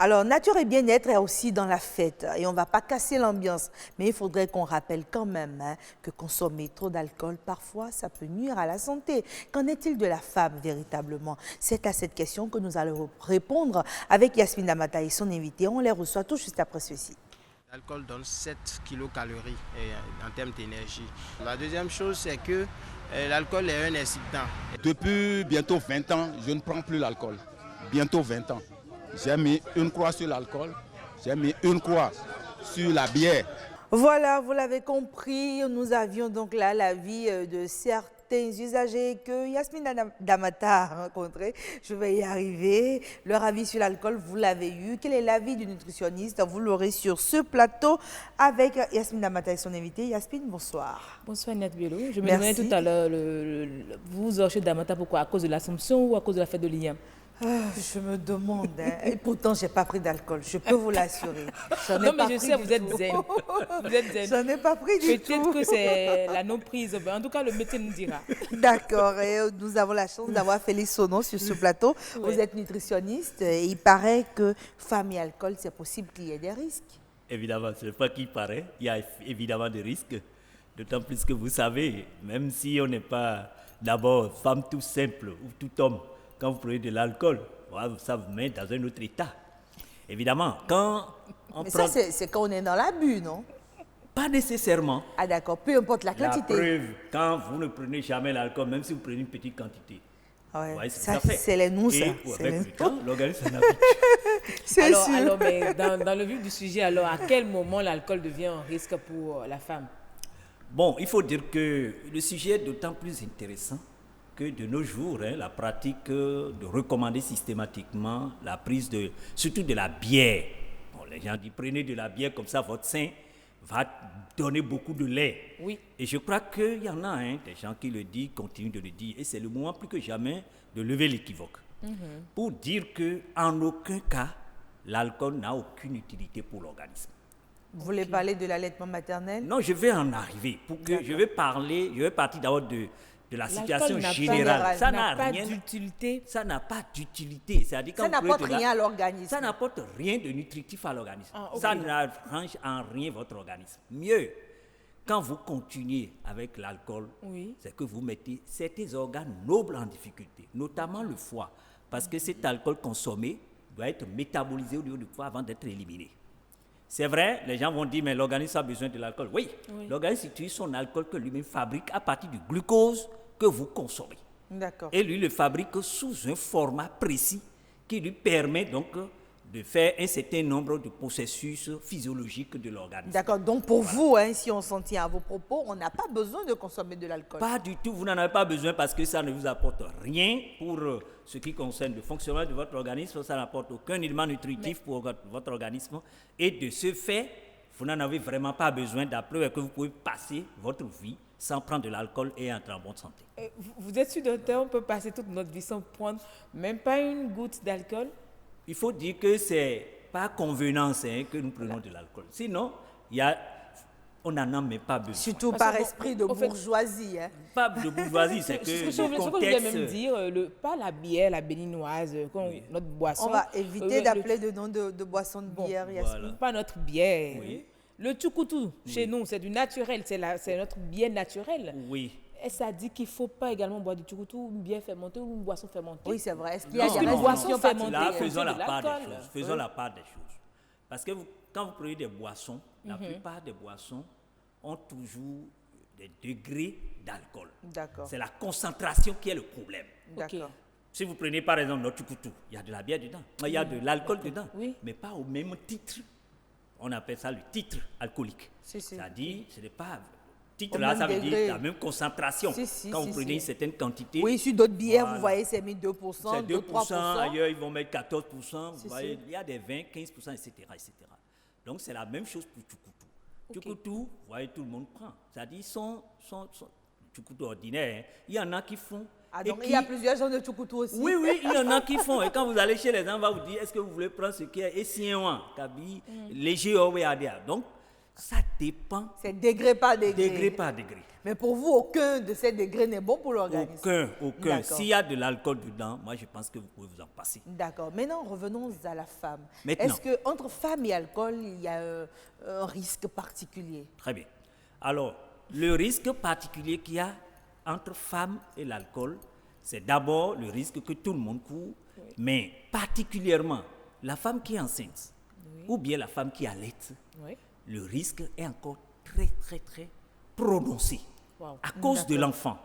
Alors, nature et bien-être est aussi dans la fête et on ne va pas casser l'ambiance. Mais il faudrait qu'on rappelle quand même que consommer trop d'alcool, parfois, ça peut nuire à la santé. Qu'en est-il de la femme, véritablement? C'est à cette question que nous allons répondre avec Yasmine Damata et son invité. On les reçoit tout juste après ceci. L'alcool donne 7 kilocalories en termes d'énergie. La deuxième chose, c'est que l'alcool est un excitant. Depuis bientôt 20 ans, je ne prends plus l'alcool. Bientôt 20 ans. J'ai mis une croix sur l'alcool, j'ai mis une croix sur la bière. Voilà, vous l'avez compris, nous avions donc là l'avis de certains usagers que Yasmine Damata a rencontrés. Je vais y arriver. Leur avis sur l'alcool, vous l'avez eu. Quel est l'avis du nutritionniste? Vous l'aurez sur ce plateau avec Yasmine Damata et son invité. Yasmine, bonsoir. Bonsoir Nat Bello. Je me demandais tout à l'heure, vous chez Damata, pourquoi? À cause de l'Assomption ou à cause de la fête de l'Igname? Je me demande, et pourtant je n'ai pas pris d'alcool, je peux vous l'assurer. Non mais je sais, vous êtes zen. Vous êtes zen. J'en ai pas pris du tout. Peut-être que c'est la non-prise, en tout cas le métier nous dira. D'accord, et nous avons la chance d'avoir Félix Sonon sur ce plateau. Ouais. Vous êtes nutritionniste et il paraît que femme et alcool, c'est possible qu'il y ait des risques. Évidemment, ce n'est pas qu'il paraît, il y a évidemment des risques, d'autant plus que vous savez, même si on n'est pas d'abord femme tout simple ou tout homme, quand vous prenez de l'alcool, ça vous met dans un autre état. Évidemment, quand on Mais prend... ça, c'est quand on est dans l'abus, non? Pas nécessairement. Ah d'accord, peu importe la La quantité. preuve, quand vous ne prenez jamais l'alcool, même si vous prenez une petite quantité, Ouais, vous voyez ce que ça, ça fait. c'est les nous, ça. Et C'est avec les le temps, nous. l'organisme s'en habitue. C'est sûr. Alors mais dans le vif du sujet, alors à quel moment l'alcool devient un risque pour la femme? Bon, il faut dire que le sujet est d'autant plus intéressant que de nos jours, la pratique de recommander systématiquement la prise surtout de la bière. Bon, les gens disent prenez de la bière comme ça, votre sein va donner beaucoup de lait. Oui. Et je crois qu'il y en a des gens qui le disent, continuent de le dire, et c'est le moment plus que jamais de lever l'équivoque. Pour dire qu'en aucun cas, l'alcool n'a aucune utilité pour l'organisme. Vous voulez parler de l'allaitement maternel? Non, je vais en arriver. Je vais partir d'abord de la situation générale. Ça n'a pas d'utilité. Ça n'a pas d'utilité. C'est-à-dire Ça n'apporte rien à l'organisme. Ça n'apporte rien de nutritif à l'organisme. Ah, ok. Ça n'arrange en rien votre organisme. Mieux, quand vous continuez avec l'alcool, Oui. c'est que vous mettez certains organes nobles en difficulté, notamment le foie, parce que cet alcool consommé doit être métabolisé au niveau du foie avant d'être éliminé. C'est vrai, les gens vont dire, mais l'organisme a besoin de l'alcool. Oui, l'organisme utilise son alcool que lui-même fabrique à partir du glucose que vous consommez. D'accord. Et lui le fabrique sous un format précis qui lui permet donc de faire un certain nombre de processus physiologiques de l'organisme. D'accord, donc pour vous, si on s'en tient à vos propos, on n'a pas besoin de consommer de l'alcool. Pas du tout, vous n'en avez pas besoin parce que ça ne vous apporte rien pour ce qui concerne le fonctionnement de votre organisme, ça n'apporte aucun élément nutritif pour votre organisme et de ce fait, vous n'en avez vraiment pas besoin d'après que vous pouvez passer votre vie sans prendre de l'alcool et être en bonne santé. Vous êtes sûr qu'on peut passer toute notre vie sans prendre même pas une goutte d'alcool? Il faut dire que c'est par convenance que nous prenons de l'alcool. Sinon, on n'en a même pas besoin. Surtout Parce par que, esprit de au fait, bourgeoisie. Pas de bourgeoisie, c'est que Ce que le je contexte... voulais même dire, pas la bière, la béninoise, notre boisson. On va éviter d'appeler de nom de boisson de bière, Yasmine. voilà. Pas notre bière. Oui. Le tchoukoutou, chez nous, c'est du naturel, c'est notre bière naturelle. Oui. Et ça dit qu'il ne faut pas également boire du tchoukoutou, une bière fermentée ou une boisson fermentée. Oui, c'est vrai. Est-ce qu'il y a Parce des qu'une restrictions boisson fermentée, particulières? Là, faisons la de part des l'alcool. choses. Faisons la part des choses. Parce que quand vous prenez des boissons, la plupart des boissons ont toujours des degrés d'alcool. D'accord. C'est la concentration qui est le problème. D'accord. Si vous prenez par exemple notre tchoukoutou, il y a de la bière dedans, il y a de l'alcool dedans, Oui. mais pas au même titre. On appelle ça le titre alcoolique. Si, si. C'est-à-dire, ce n'est pas... Au Titre là, même ça veut degré. dire la même concentration. Si, si, Quand si, vous prenez si. une certaine quantité, Oui, sur d'autres bières, Voilà. vous voyez, c'est mis 2%, c'est 2%, 3%. ailleurs ils vont mettre 14%, vous Si, voyez, si. il y a des 20, 15%, etc., etc. Donc c'est la même chose pour Tchoukoutou. Tchoukoutou, vous voyez, tout le monde prend. C'est-à-dire, son Tchoukoutou ordinaire, il y en a qui font. Ah, et donc il qui- y a plusieurs genres de tchoukoutou aussi. Oui, oui, il y en a qui font. Et quand vous allez chez les gens, on va vous dire, est-ce que vous voulez prendre ce qui est essien, kabi, léger, donc Ça dépend C'est degré par degré. degré par degré. Mais pour vous, aucun de ces degrés n'est bon pour l'organisme. Aucun. D'accord. S'il y a de l'alcool dedans, moi je pense que vous pouvez vous en passer. D'accord. Maintenant, revenons à la femme. Maintenant. Est-ce qu'entre femme et alcool, il y a un risque particulier? Très bien. Alors, le risque particulier qu'il y a entre femmes et l'alcool, c'est d'abord le risque que tout le monde court, mais particulièrement la femme qui est enceinte ou bien la femme qui allaite, Oui. le risque est encore très, très, très prononcé Wow. à cause de l'enfant.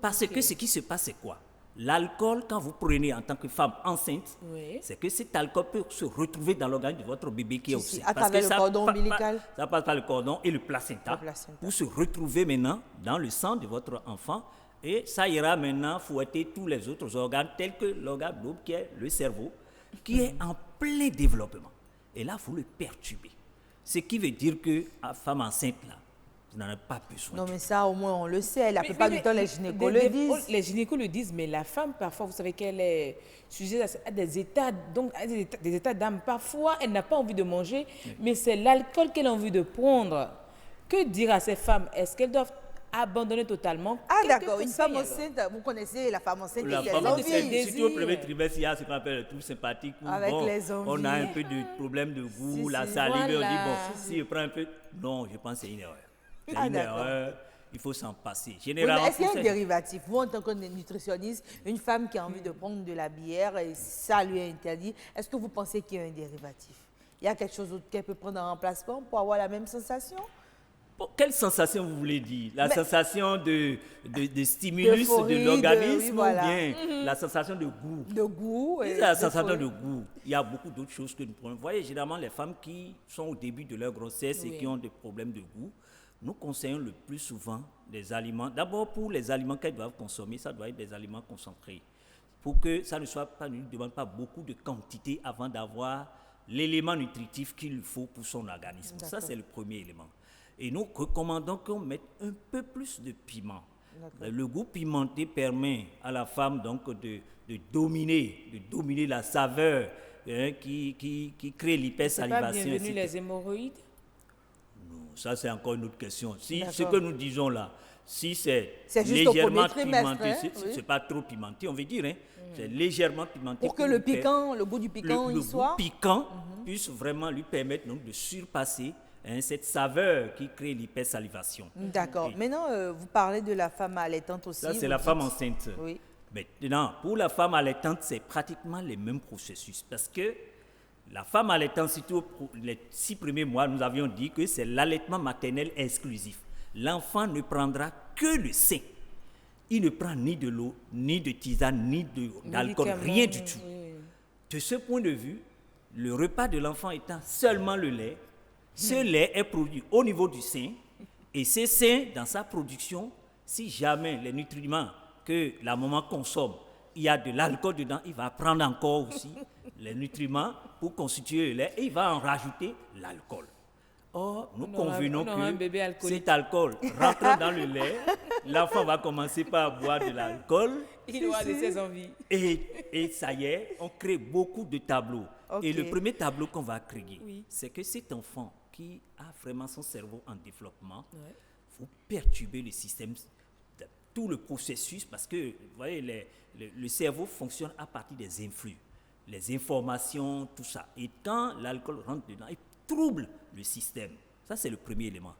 Parce que ce qui se passe, c'est quoi? L'alcool, quand vous prenez en tant que femme enceinte, Oui. c'est que cet alcool peut se retrouver dans l'organe de votre bébé qui est Si, aussi. à travers le cordon ombilical. Ça passe par le cordon et le placenta, pour se retrouver maintenant dans le sang de votre enfant. Et ça ira maintenant fouetter tous les autres organes, tels que l'organe double qui est le cerveau, qui est en plein développement. Et là, il faut le perturber. Ce qui veut dire que la femme enceinte, là, vous n'en avez pas besoin. Non, mais ça, au moins, on le sait. La plupart du temps, les gynécos le disent. Les gynécos le disent, mais la femme, parfois, vous savez qu'elle est sujette à des états, donc à des états d'âme. Parfois, elle n'a pas envie de manger, mais c'est l'alcool qu'elle a envie de prendre. Que dire à ces femmes? Est-ce qu'elles doivent abandonner totalement? Ah, Quelques d'accord. Une conseils, femme alors. enceinte, vous connaissez la femme enceinte La qui a femme des enceinte, envies. surtout au premier trimestre, il y a ce qu'on appelle le trouble sympathique. Où, Avec bon, les envies. on a un peu de problème de goût, Si, la si, salive, voilà. on dit, bon, si je prends un peu... Non, je pense que c'est une erreur. C'est Ah, une d'accord. erreur, il faut s'en passer. Oui, mais Généralement, est-ce qu'il y a pour un ces- dérivatif? Vous, en tant que nutritionniste, une femme qui a envie de prendre de la bière et ça lui est interdit, est-ce que vous pensez qu'il y a un dérivatif? Il y a quelque chose d'autre qu'elle peut prendre en remplacement pour avoir la même sensation? Bon, quelle sensation vous voulez dire? La Mais- sensation de stimulus D'euphorie, de l'organisme oui, voilà. ou bien la sensation de goût? De goût et C'est la sensation d'euphorie. de goût. Il y a beaucoup d'autres choses que nous prenons. Vous voyez, généralement, les femmes qui sont au début de leur grossesse et Oui. qui ont des problèmes de goût, nous conseillons le plus souvent des aliments. D'abord, pour les aliments qu'elles doivent consommer, ça doit être des aliments concentrés. Pour que ça ne soit pas, ne demande pas beaucoup de quantité avant d'avoir l'élément nutritif qu'il lui faut pour son organisme. Ça, c'est le premier élément. Et nous recommandons qu'on mette un peu plus de piment. Le goût pimenté permet à la femme donc de dominer la saveur qui crée C'est pas l'hypersalivation. bienvenu etc. les hémorroïdes? Ça, c'est encore une autre question. Si ce D'accord. que nous disons là, si c'est C'est juste au légèrement premier trimestre, pimenté, hein, oui. c'est pas trop pimenté, on veut dire, hein, c'est légèrement pimenté. Pour que le lui per- piquant, le goût du piquant le y soit. goût piquant puisse vraiment lui permettre donc, de surpasser cette saveur qui crée l'hypersalivation. D'accord. Et Maintenant, vous parlez de la femme allaitante aussi. ça, c'est vous la femme dites. enceinte. Oui. Maintenant, pour la femme allaitante, c'est pratiquement les mêmes processus. Parce que la femme allaitante, surtout pour les 6 premiers mois, nous avions dit que c'est l'allaitement maternel exclusif. L'enfant ne prendra que le sein. Il ne prend ni de l'eau, ni de tisane, ni d'alcool, Médicaments, rien du tout. oui. De ce point de vue, le repas de l'enfant étant seulement le lait, ce lait est produit au niveau du sein. Et ce sein, dans sa production, si jamais les nutriments que la maman consomme, il y a de l'alcool dedans, il va prendre encore aussi les nutriments pour constituer le lait et il va en rajouter l'alcool. Or, nous On aura- convenons on aura un que bébé alcoolique. cet alcool rentrant dans le lait, l'enfant va commencer par boire de l'alcool. Il aura de ses envies. Et ça y est, on crée beaucoup de tableaux. Ok. Et le premier tableau qu'on va créer, Oui. c'est que cet enfant qui a vraiment son cerveau en développement, Ouais. faut perturber le système, tout le processus, parce que, vous voyez, le cerveau fonctionne à partir des influx, les informations, tout ça. Et quand l'alcool rentre dedans, il trouble le système. Ça, c'est le premier élément.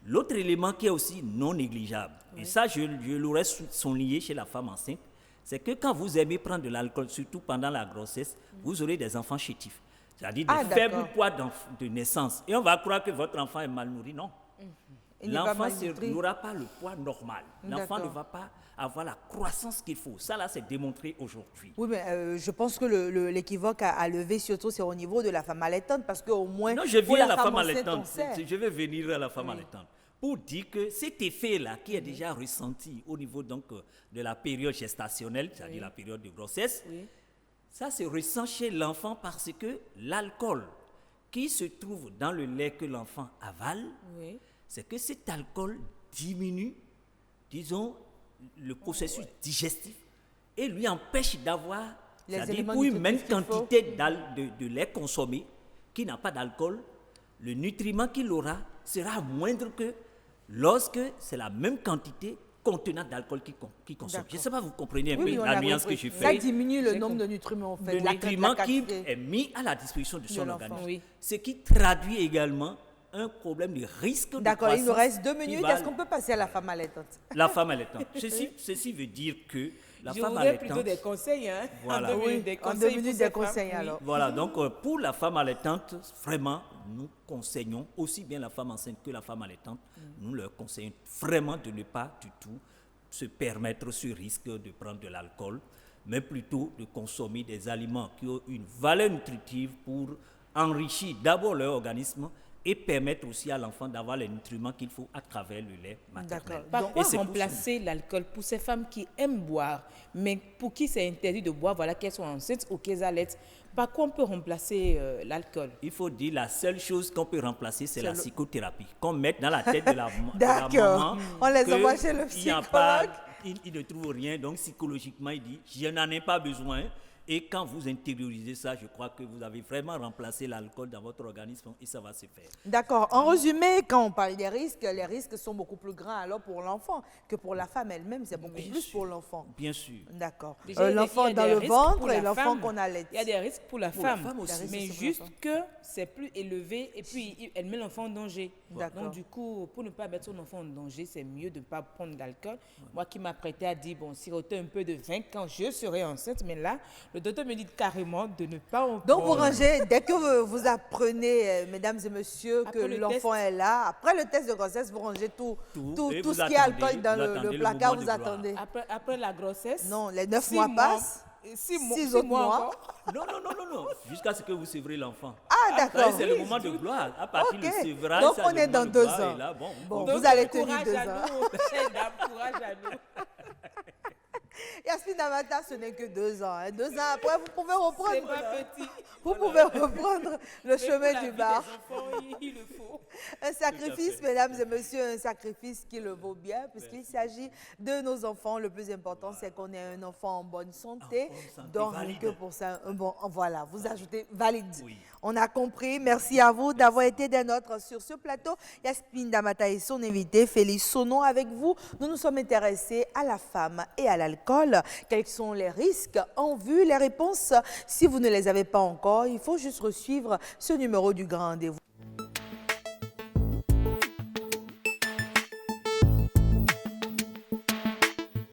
L'autre élément qui est aussi non négligeable, et ça, je l'aurais souligné chez la femme enceinte, c'est que quand vous aimez prendre de l'alcool, surtout pendant la grossesse, vous aurez des enfants chétifs. C'est-à-dire des Ah, faibles d'accord. poids de naissance. Et on va croire que votre enfant est mal nourri. Non. Il n'est pas L'enfant malnutri. n'aura pas le poids normal. L'enfant ne D'accord. va pas avoir la croissance qu'il faut. Ça, là, c'est démontré aujourd'hui. Oui, mais je pense que l'équivoque à lever, surtout, c'est au niveau de la femme allaitante, parce qu'au moins. Non, je pour viens à la femme enceinte, on allaitante. sait. Je vais venir à la femme allaitante. Pour dire que cet effet-là, qui est déjà ressenti au niveau donc, de la période gestationnelle, c'est-à-dire la période de grossesse, Oui. ça se ressent chez l'enfant parce que l'alcool qui se trouve dans le lait que l'enfant avale, Oui. c'est que cet alcool diminue, disons, le processus digestif et lui empêche d'avoir, Les c'est-à-dire éléments pour une même nutritifs qu'il faut. quantité de lait consommé qui n'a pas d'alcool, le nutriment qu'il aura sera moindre que lorsque c'est la même quantité contenant d'alcool qui consomme. Je ne sais pas, vous comprenez un peu Oui, on la a nuance que compris. je Ça fais. diminue le nombre de nutriments, en fait. Le la nutriment qui quantité. est mis à la disposition de son l'enfant. organisme. Oui. Ce qui traduit également un problème de risque de D'accord, croissance. il nous reste 2 qui minutes. va- Est-ce qu'on peut passer à la femme allaitante? La femme allaitante. Ceci veut dire que la Je femme voudrais plutôt allaitante... des conseils, hein. Voilà. En 2 Oui, minutes, des en conseils 2 pour minutes, ces des femmes, conseils, oui. alors. Voilà, donc pour la femme allaitante, vraiment, nous conseillons, aussi bien la femme enceinte que la femme allaitante, nous leur conseillons vraiment de ne pas du tout se permettre ce risque de prendre de l'alcool, mais plutôt de consommer des aliments qui ont une valeur nutritive pour enrichir d'abord leur organisme et permettre aussi à l'enfant d'avoir les nutriments qu'il faut à travers le lait maternel. D'accord. Par Donc, quoi c'est pour remplacer l'alcool pour ces femmes qui aiment boire, mais pour qui c'est interdit de boire, voilà, qu'elles soient enceintes ou qu'elles allaitent, par quoi on peut remplacer l'alcool? Il faut dire la seule chose qu'on peut remplacer, c'est la psychothérapie. Qu'on mette dans la tête de la D'accord. maman. On les que envoie chez le il n'y a pas- psychologue. il ne trouve rien, donc psychologiquement, il dit, je n'en ai pas besoin. Et quand vous intériorisez ça, je crois que vous avez vraiment remplacé l'alcool dans votre organisme et ça va se faire. D'accord. En résumé, quand on parle des risques, les risques sont beaucoup plus grands alors pour l'enfant que pour la femme elle-même. C'est beaucoup plus pour l'enfant. Bien sûr. D'accord. Déjà, il y a L'enfant des dans le risques pour ventre la et l'enfant femme. qu'on allait. Il y a des risques pour la Pour la femme, femme aussi. Des mais risques pour la juste femme. que c'est plus élevé et puis elle met l'enfant en danger. D'accord. Donc du coup, pour ne pas mettre son enfant en danger, c'est mieux de ne pas prendre d'alcool. Moi qui m'apprêtais à dire, bon, siroter un peu de vin quand je serai enceinte, mais là, le docteur me dit carrément de ne pas en Donc vous prendre. rangez, dès que vous apprenez, mesdames et messieurs, que Après le l'enfant test. est là, après le test de grossesse, vous rangez tout Et vous ce qui est attendez, alcool dans vous le attendez le placard, moment vous de gloire. attendez. Après la grossesse, Non, les 9 6 mois passent. 6 6 autres mois. encore. Non, non, non, non, non. Jusqu'à ce que vous sévrez l'enfant. Ah, d'accord. C'est le moment de gloire. À partir Ok. du sévrage, Donc, c'est on le est moment dans de 2 gloire, ans. et là, Bon, donc, vous allez tenir Courage 2 à ans. nous, chère dame, courage à nous. Yasmine Damata, ce n'est que 2 ans. 2 ans après, vous pouvez reprendre. C'est pas petit. Vous pouvez reprendre le Mais pour chemin la du vie bar. des enfants, il le faut. Un sacrifice, fait. mesdames et messieurs, un sacrifice qui le vaut bien, puisqu'il s'agit de nos enfants. Le plus important, c'est qu'on ait un enfant en bonne santé. En bonne santé, Donc, valide. que pour ça, un bon, voilà, vous ajoutez valide. Oui. On a compris. Merci à vous d'avoir été des nôtres sur ce plateau. Yasmine Damata et son invité, Félix Sonon, avec vous. Nous nous sommes intéressés à la femme et à l'alcool. Quels sont les risques en vue? Les réponses, si vous ne les avez pas encore, il faut juste suivre ce numéro du Grand Rendez-vous.